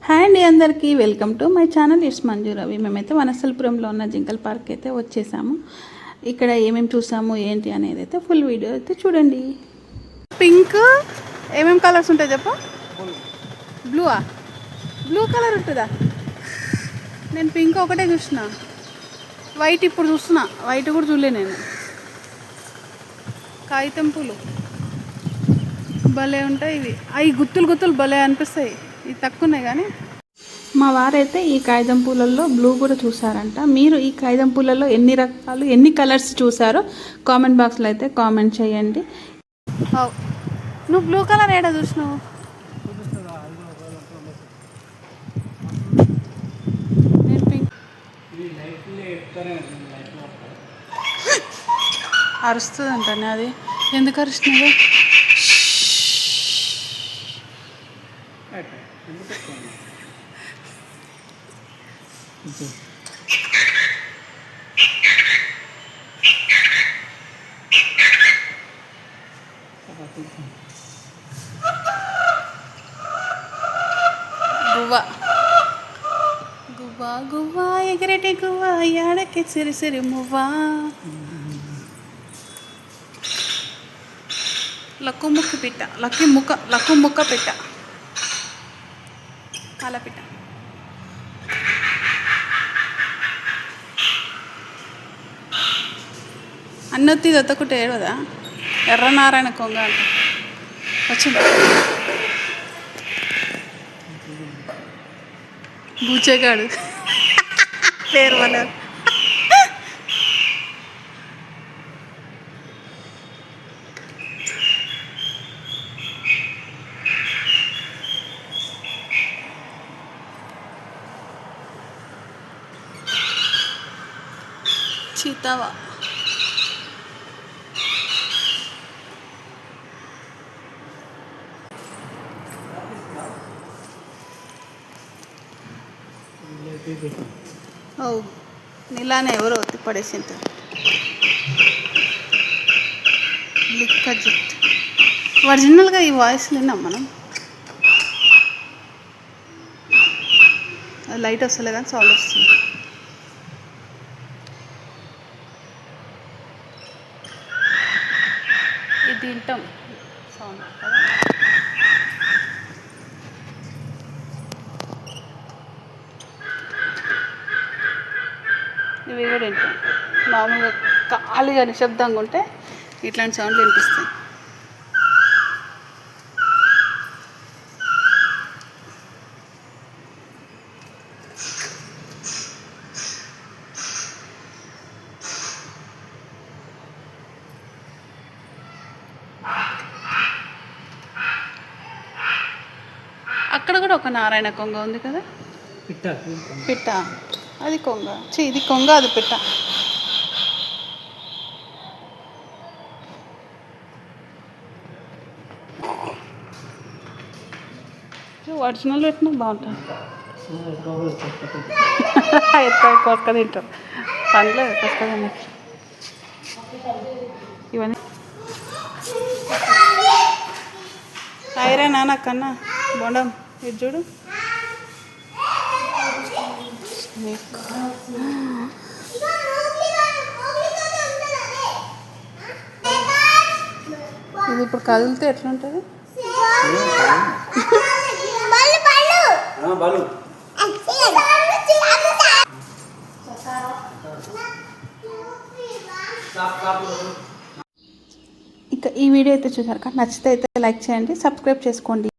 Hi అండి, అందరికీ welcome to my channel. It's Manju Ravi. మేమైతే వనస్థలపురంలో ఉన్న జింకల్ పార్క్ అయితే వచ్చేసాము. ఇక్కడ ఏమేమి చూసాము ఏంటి అనేది అయితే ఫుల్ వీడియో అయితే చూడండి. పింక్ ఏమేమి కలర్స్ ఉంటాయి చెప్పు. బ్లూవా? బ్లూ కలర్ ఉంటుందా? నేను పింక్ ఒకటే చూసిన, వైట్ ఇప్పుడు చూస్తున్నా. వైట్ కూడా చూడలే నేను. కాగితం పూలు భలే ఉంటాయి ఇవి. అవి గుత్తులు గుత్తులు భలే అనిపిస్తాయి. ఇవి తక్కువ ఉన్నాయి కానీ మా వారైతే ఈ కాగితం పూలల్లో బ్లూ కూడా చూసారంట. మీరు ఈ కాగితం పూలలో ఎన్ని రకాలు ఎన్ని కలర్స్ చూసారో కామెంట్ బాక్స్లో అయితే కామెంట్ చేయండి. నువ్వు బ్లూ కలర్ ఏడా చూసినావు? నేను పింక్. అరుస్తుందంటానే అది. ఎందుకు అరుస్తున్నది? గువ్వ గువ్వ గువ్వ ఎగరెటి గువ్వ యాడకి సిరి సిరి మువ్వా. లక్కు ముక్కు పిట్ట, లక్కు ముక్క పిట్ట, అలా పిట్ట. అన్నొత్తి దొత్తకుంటే ఏడవదా? ఎర్రనారాయణ కొంగ అంట వచ్చింది. బూచేగాడు పేరు వల్ల. చీతావా? ఓ నీలానే ఎవరో ఒత్తి పడేసింది. లిక్క జుట్టు. ఒరిజినల్గా ఈ వాయిస్ విన్నాం మనం. లైట్ వస్తలే కానీ సౌండ్ వస్తుంది. ఇది తింటాం సౌండ్ కదా. ఇవి కూడా వింటాం. మామూలుగా ఖాళీగా నిశ్శబ్దంగా ఉంటే ఇట్లాంటి సౌండ్లు వినిపిస్తాయి. అక్కడ కూడా ఒక నారాయణ కొంగ ఉంది కదా. పిట్ట అది కొంగ. ఇది కొంగ, అది పిట్ట. ఒరిజినల్ పెట్టినా బాగుంటుంది. ఎక్కువ కొక్క తింటాం పండ్లు కొక్క తిని. ఇవన్నీ అయిరా నాన్న కన్నా బొండం. ఇది చూడు. ఇది ఇప్పుడు కదిలితే ఎట్లుంటుంది? ఇక ఈ వీడియో అయితే చూసారు కదా, నచ్చితే అయితే లైక్ చేయండి, సబ్స్క్రైబ్ చేసుకోండి.